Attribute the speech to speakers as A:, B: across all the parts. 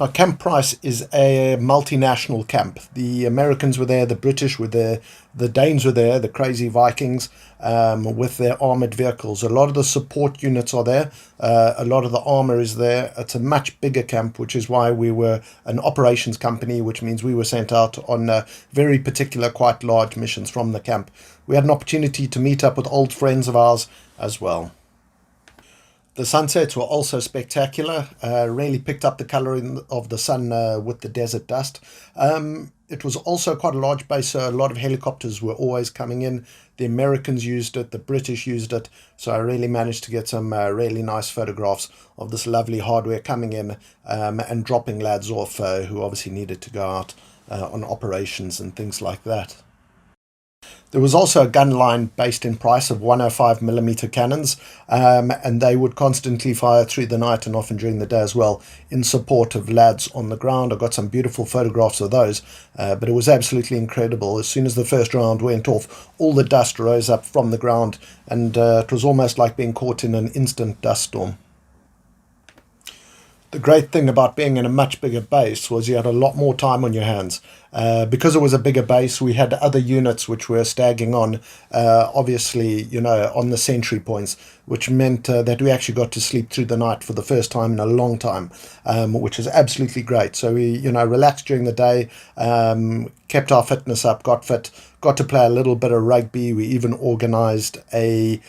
A: Now, Camp Price is a multinational camp. The Americans were there, the British were there, the Danes were there, the crazy Vikings with their armored vehicles. A lot of the support units are there. A lot of the armor is there. It's a much bigger camp, which is why we were an operations company, which means we were sent out on very particular, quite large missions from the camp. We had an opportunity to meet up with old friends of ours as well. The sunsets were also spectacular, really picked up the colouring of the sun with the desert dust. It was also quite a large base, so a lot of helicopters were always coming in. The Americans used it, the British used it, so I really managed to get some really nice photographs of this lovely hardware coming in and dropping lads off who obviously needed to go out on operations and things like that. There was also a gun line based in Price of 105mm cannons, and they would constantly fire through the night and often during the day as well in support of lads on the ground. I got some beautiful photographs of those, but it was absolutely incredible. As soon as the first round went off, all the dust rose up from the ground, and it was almost like being caught in an instant dust storm. The great thing about being in a much bigger base was you had a lot more time on your hands. Because it was a bigger base, we had other units which were stagging on, obviously, you know, on the sentry points, which meant that we actually got to sleep through the night for the first time in a long time, which was absolutely great. So we, you know, relaxed during the day, kept our fitness up, got fit, got to play a little bit of rugby. We even organised a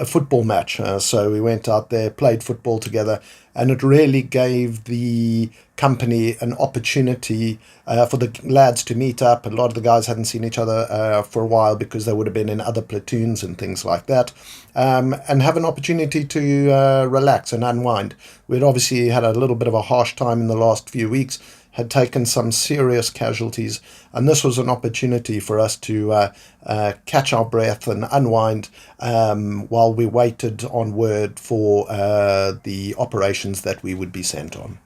A: football match. So we went out there, played football together, and it really gave the company an opportunity for the lads to meet up. A lot of the guys hadn't seen each other for a while because they would have been in other platoons and things like that, and have an opportunity to relax and unwind. We'd obviously had a little bit of a harsh time in the last few weeks, had taken some serious casualties, and this was an opportunity for us to catch our breath and unwind while we waited on word for the operations that we would be sent on.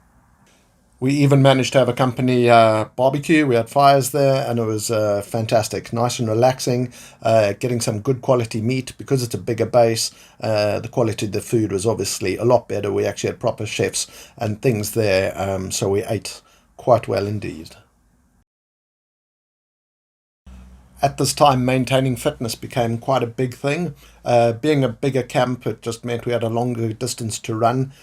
A: We even managed to have a company barbecue. We had fires there, and it was fantastic, nice and relaxing, getting some good quality meat. Because it's a bigger base, the quality of the food was obviously a lot better. We actually had proper chefs and things there, so we ate quite well indeed. At this time, maintaining fitness became quite a big thing. Being a bigger camp, it just meant we had a longer distance to run.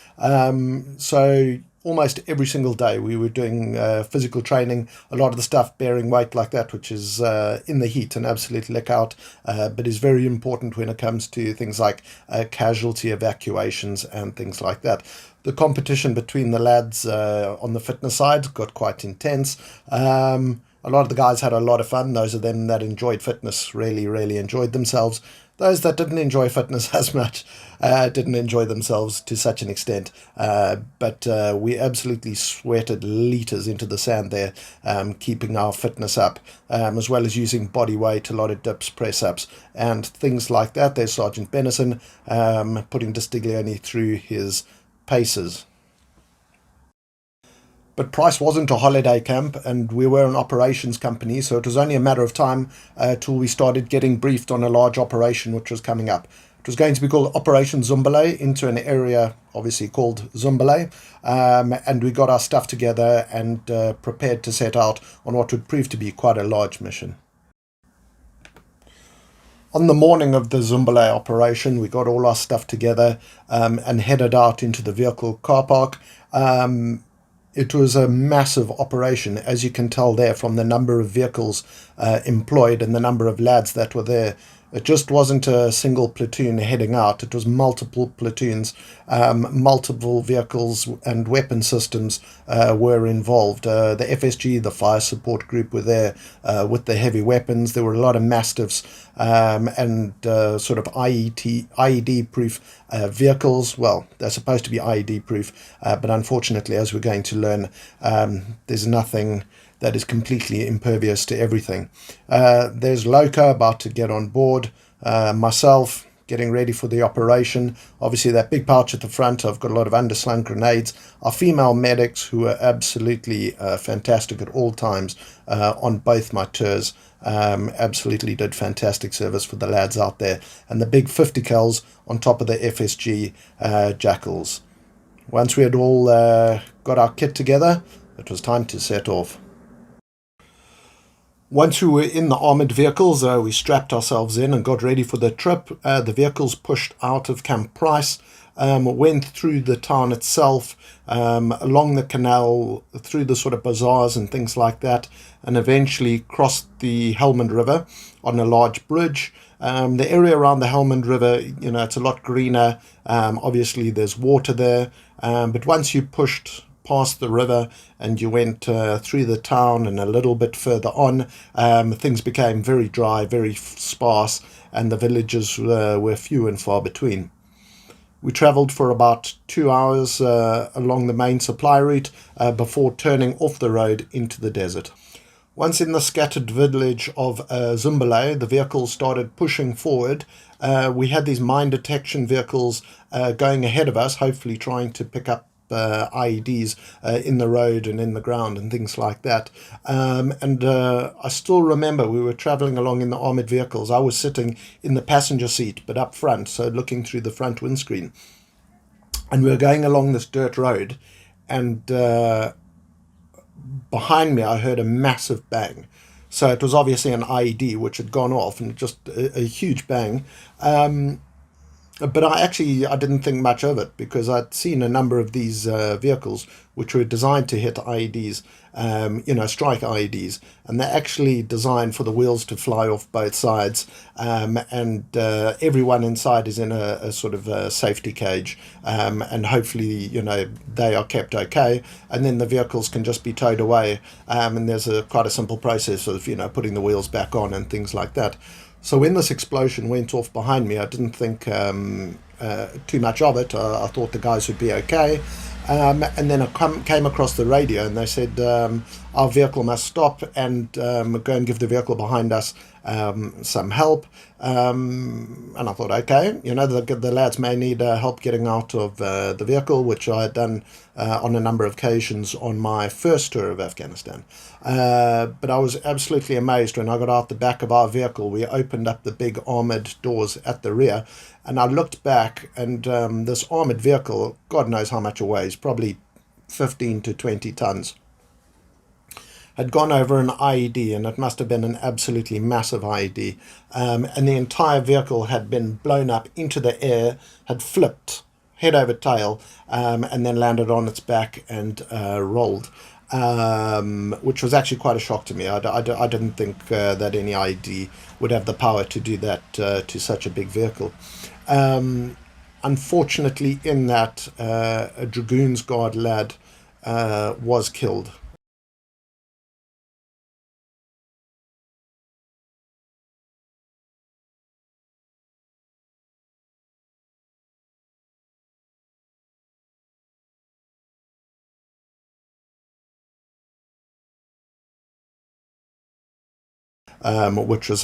A: So almost every single day we were doing physical training, a lot of the stuff bearing weight like that, which is in the heat and absolute lick out, but is very important when it comes to things like casualty evacuations and things like that. The competition between the lads on the fitness side got quite intense. A lot of the guys had a lot of fun. Those of them that enjoyed fitness really enjoyed themselves. Those that didn't enjoy fitness as much didn't enjoy themselves to such an extent. But we absolutely sweated liters into the sand there, keeping our fitness up, as well as using body weight, a lot of dips, press-ups, and things like that. There's Sergeant Benison putting Distiglione through his paces. But Price wasn't a holiday camp, and we were an operations company, so it was only a matter of time till we started getting briefed on a large operation which was coming up. It was going to be called Operation ZUMBALAY, into an area obviously called ZUMBALAY, and we got our stuff together and prepared to set out on what would prove to be quite a large mission. On the morning of the ZUMBALAY operation, we got all our stuff together and headed out into the vehicle car park. It was a massive operation, as you can tell there from the number of vehicles employed and the number of lads that were there. It just wasn't a single platoon heading out. It was multiple platoons, multiple vehicles and weapon systems were involved. The FSG, the fire support group, were there with the heavy weapons. There were a lot of Mastiffs and sort of IED-proof vehicles. Well, they're supposed to be IED-proof, but unfortunately, as we're going to learn, there's nothing that is completely impervious to everything. There's Loka about to get on board, myself getting ready for the operation. Obviously that big pouch at the front, I've got a lot of underslung grenades. Our female medics, who are absolutely fantastic at all times on both my tours, absolutely did fantastic service for the lads out there. And the big 50 cals on top of the FSG Jackals. Once we had all got our kit together, it was time to set off. Once we were in the armoured vehicles, we strapped ourselves in and got ready for the trip. The vehicles pushed out of Camp Price, went through the town itself, along the canal, through the sort of bazaars and things like that, and eventually crossed the Helmand River on a large bridge. The area around the Helmand River, you know, it's a lot greener. Obviously, there's water there. But once you pushed past the river and you went through the town and a little bit further on, things became very dry, very sparse, and the villages were few and far between. We travelled for about 2 hours along the main supply route before turning off the road into the desert. Once in the scattered village of ZUMBALAY, the vehicles started pushing forward. We had these mine detection vehicles going ahead of us, hopefully trying to pick up IEDs in the road and in the ground and things like that. I still remember we were travelling along in the armoured vehicles. I was sitting in the passenger seat, but up front, so looking through the front windscreen. And we were going along this dirt road, and behind me I heard a massive bang. So it was obviously an IED which had gone off, and just a huge bang. But I didn't think much of it, because I'd seen a number of these vehicles which were designed to hit IEDs, strike IEDs, and they're actually designed for the wheels to fly off both sides, and everyone inside is in a sort of a safety cage, and hopefully, they are kept okay, and then the vehicles can just be towed away, and there's quite a simple process of, putting the wheels back on and things like that. So when this explosion went off behind me, I didn't think too much of it. I thought the guys would be okay. And then I came across the radio, and they said our vehicle must stop and go and give the vehicle behind us some help. And I thought, okay, the lads may need help getting out of the vehicle, which I had done on a number of occasions on my first tour of Afghanistan. But I was absolutely amazed when I got out the back of our vehicle. We opened up the big armoured doors at the rear, and I looked back, and this armoured vehicle, God knows how much it weighs, probably 15 to 20 tons, had gone over an IED, and it must have been an absolutely massive IED. And the entire vehicle had been blown up into the air, had flipped head over tail, and then landed on its back and rolled, which was actually quite a shock to me. I didn't think that any IED would have the power to do that to such a big vehicle. Unfortunately, in that, a Dragoons Guard lad was killed. Which was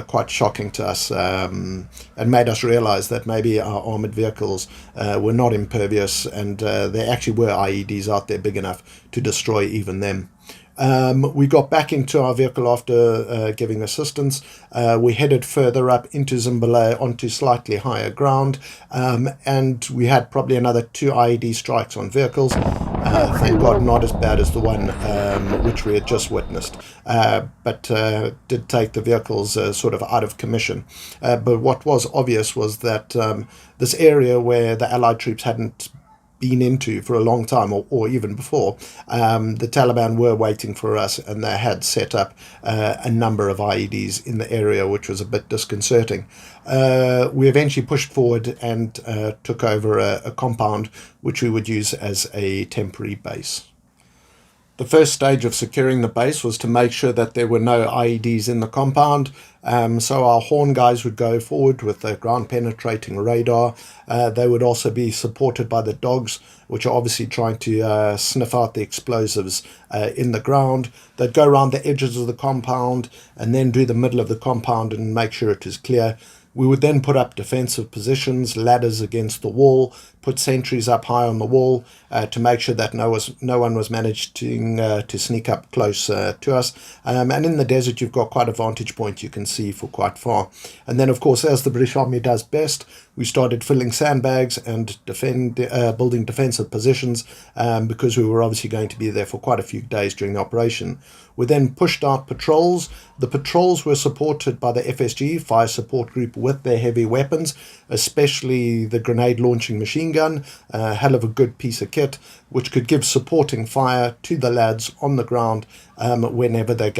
A: quite shocking to us, and made us realise that maybe our armoured vehicles were not impervious, and there actually were IEDs out there big enough to destroy even them. We got back into our vehicle after giving assistance. We headed further up into ZUMBALAY onto slightly higher ground, and we had probably another 2 IED strikes on vehicles. Thank God not as bad as the one which we had just witnessed, but did take the vehicles sort of out of commission. But what was obvious was that this area where the Allied troops hadn't been into for a long time, or even before, the Taliban were waiting for us, and they had set up a number of IEDs in the area, which was a bit disconcerting. We eventually pushed forward and took over a compound which we would use as a temporary base. The first stage of securing the base was to make sure that there were no IEDs in the compound. So our horn guys would go forward with the ground-penetrating radar. They would also be supported by the dogs, which are obviously trying to sniff out the explosives in the ground. They'd go around the edges of the compound and then do the middle of the compound and make sure it is clear. We would then put up defensive positions, ladders against the wall, put sentries up high on the wall to make sure that no one was managing to sneak up close to us. And in the desert, you've got quite a vantage point you can see for quite far. And then, of course, as the British Army does best, we started filling sandbags and building defensive positions because we were obviously going to be there for quite a few days during the operation. We then pushed out patrols. The patrols were supported by the FSG, Fire Support Group, with their heavy weapons, especially the grenade launching machine gun, a hell of a good piece of kit, which could give supporting fire to the lads on the ground whenever they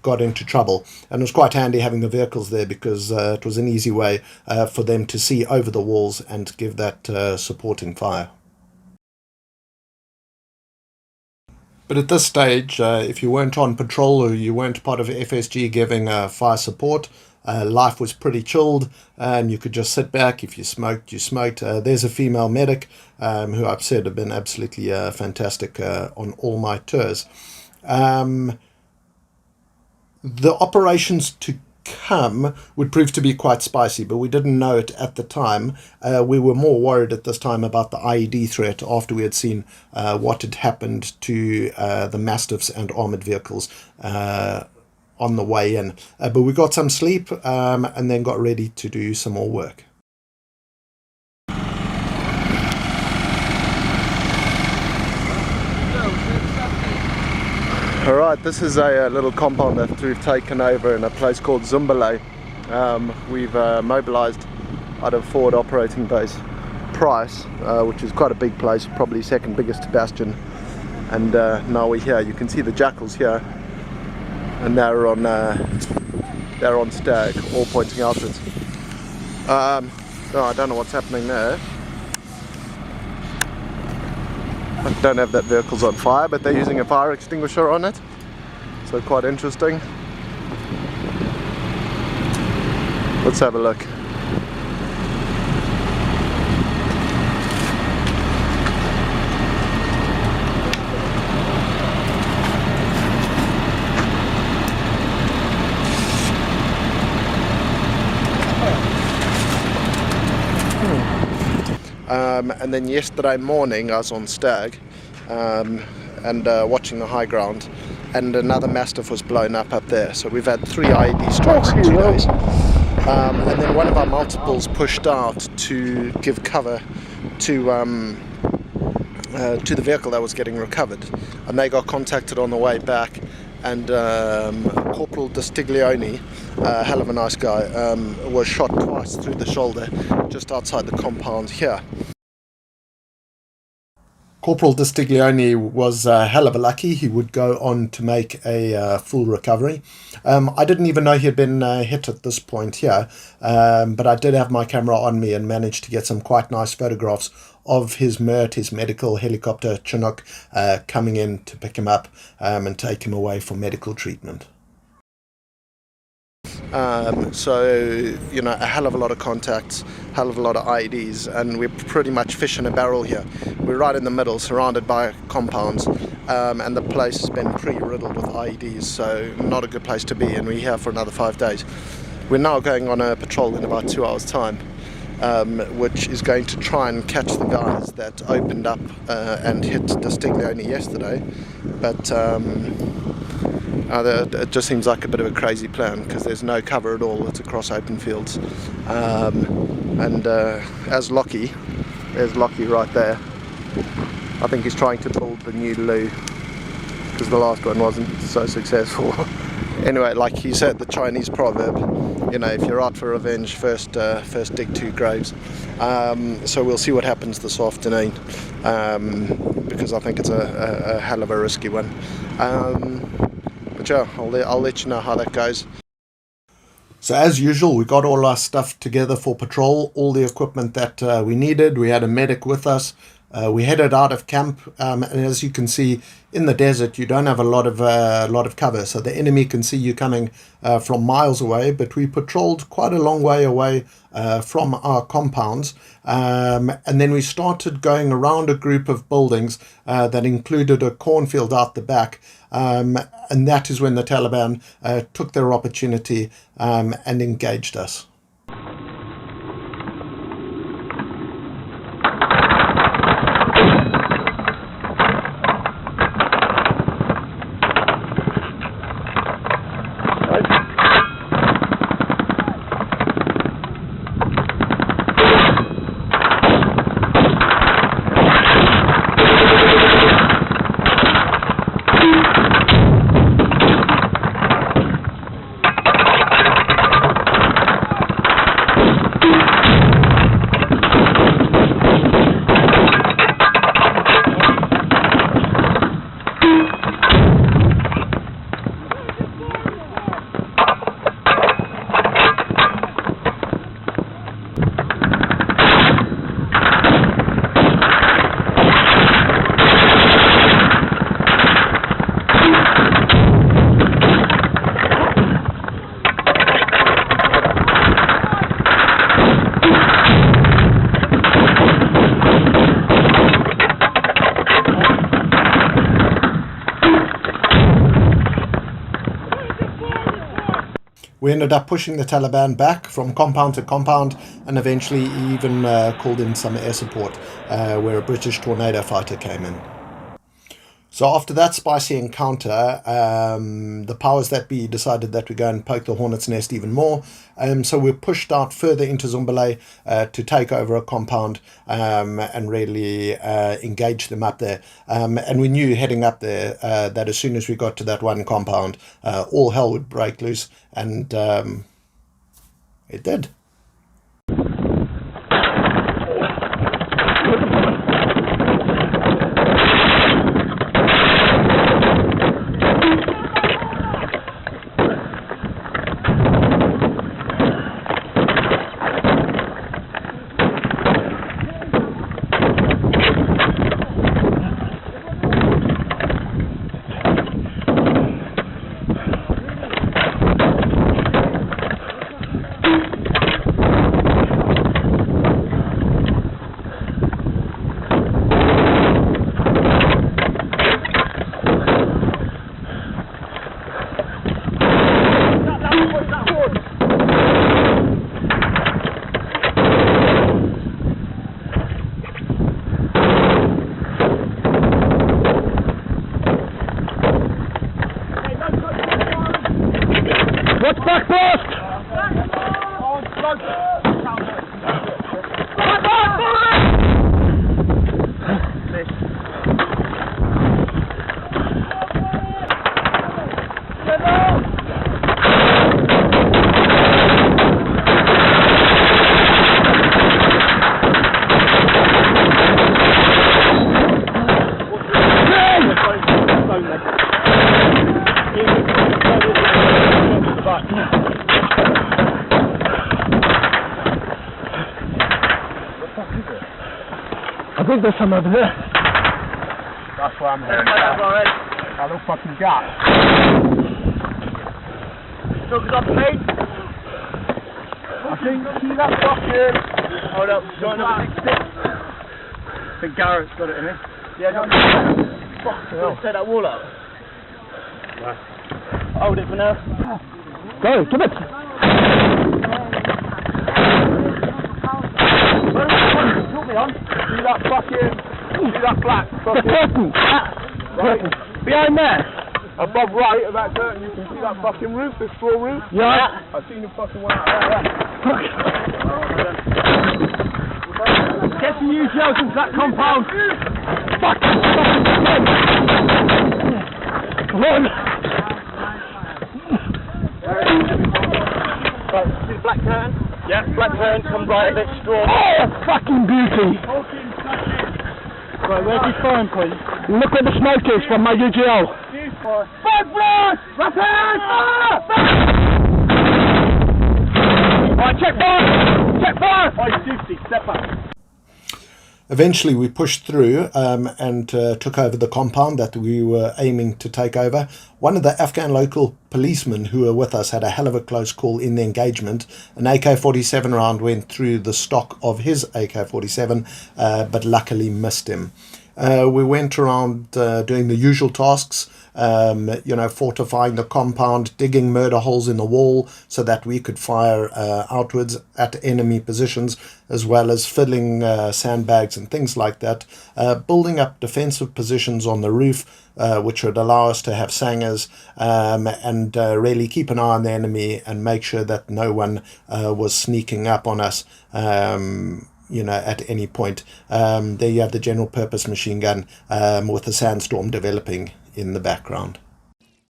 A: got into trouble. And it was quite handy having the vehicles there because it was an easy way for them to see over the walls and give that supporting fire. But at this stage, if you weren't on patrol or you weren't part of FSG giving fire support, life was pretty chilled and you could just sit back. If you smoked, you smoked. There's a female medic who I've said have been absolutely fantastic on all my tours. The operations to come would prove to be quite spicy, but we didn't know it at the time. We were more worried at this time about the IED threat after we had seen what had happened to the Mastiffs and armoured vehicles on the way in. But we got some sleep and then got ready to do some more work. Alright, this is a little compound that we've taken over in a place called ZUMBALAY. We've mobilised out of forward operating base Price, which is quite a big place, probably second biggest bastion. And now we're here. You can see the jackals here, and they're on stag, all pointing outwards. Oh, I don't know what's happening there. I don't have that vehicle's on fire, but they're using a fire extinguisher on it, so quite interesting. Let's have a look. And then yesterday morning I was on stag and watching the high ground, and another Mastiff was blown up there. So we've had 3 IED strikes in 2 days. And then one of our multiples pushed out to give cover to the vehicle that was getting recovered, and they got contacted on the way back. And Corporal Distiglione, a hell of a nice guy, was shot twice through the shoulder just outside the compound here. Corporal Distiglione was a hell of a lucky. He would go on to make a full recovery. I didn't even know he had been hit at this point here, but I did have my camera on me and managed to get some quite nice photographs of his MERT, his medical helicopter Chinook, coming in to pick him up and take him away for medical treatment. So, you know, a hell of a lot of contacts, hell of a lot of IEDs, and we're pretty much fish in a barrel here. We're right in the middle, surrounded by compounds, and the place has been pretty riddled with IEDs, so not a good place to be, and we're here for another 5 days. We're now going on a patrol in about 2 hours' time, which is going to try and catch the guys that opened up and hit Distiglione yesterday, but it just seems like a bit of a crazy plan because there's no cover at all. It's across open fields, and as Lockie, there's Lockie right there. I think he's trying to build the new loo because the last one wasn't so successful. Anyway, like he said, the Chinese proverb, you know, if you're out for revenge, first dig 2 graves. So we'll see what happens this afternoon, because I think it's a hell of a risky one. But yeah, I'll let you know how that goes. So as usual, we got all our stuff together for patrol, all the equipment that we needed. We had a medic with us. We headed out of camp, and as you can see, in the desert, you don't have a lot of cover, so the enemy can see you coming from miles away. But we patrolled quite a long way away from our compounds, and then we started going around a group of buildings that included a cornfield out the back, and that is when the Taliban took their opportunity and engaged us. We ended up pushing the Taliban back from compound to compound, and eventually even called in some air support where a British Tornado fighter came in. So after that spicy encounter, the powers that be decided that we go and poke the hornet's nest even more. So we pushed out further into ZUMBALAY to take over a compound and really engage them up there. And we knew heading up there that as soon as we got to that one compound, all hell would break loose, and it did.
B: What's back first? I think there's some over there.
C: That's where I'm heading. That little fucking gap.
B: Talking up the mate.
C: I think, see that fucking...
B: Hold up, join up the 6-6. I think Garrett's got it in it.
C: Yeah, no,
B: Fucking hell. Set that wall up.
C: Right.
B: Hold it for now.
D: Go, give it.
C: Put me on. See that fucking... See that black
D: The
C: fucking...
D: curtain.
C: Right.
D: Behind there.
C: Above right of that curtain, you can see that fucking roof, the straw roof.
D: Yeah.
C: I've seen the fucking one out there.
D: Get some UGLs into that compound. Fuck. Come on.
B: Right, see the black curtain? Yeah, black curtain comes right a bit straw.
D: Oh, fucking beauty.
B: Right, where's his phone, please?
D: Look where the smoke is from my UGL.
B: Back blast! Rapid!
D: Alright, check fire! Check fire!
B: 550, step up.
A: Eventually we pushed through and took over the compound that we were aiming to take over. One of the Afghan local policemen who were with us had a hell of a close call in the engagement. An AK-47 round went through the stock of his AK-47, but luckily missed him. We went around doing the usual tasks, fortifying the compound, digging murder holes in the wall so that we could fire outwards at enemy positions, as well as filling sandbags and things like that, building up defensive positions on the roof, which would allow us to have sangers and really keep an eye on the enemy and make sure that no one was sneaking up on us at any point. There you have the general purpose machine gun with a sandstorm developing in the background.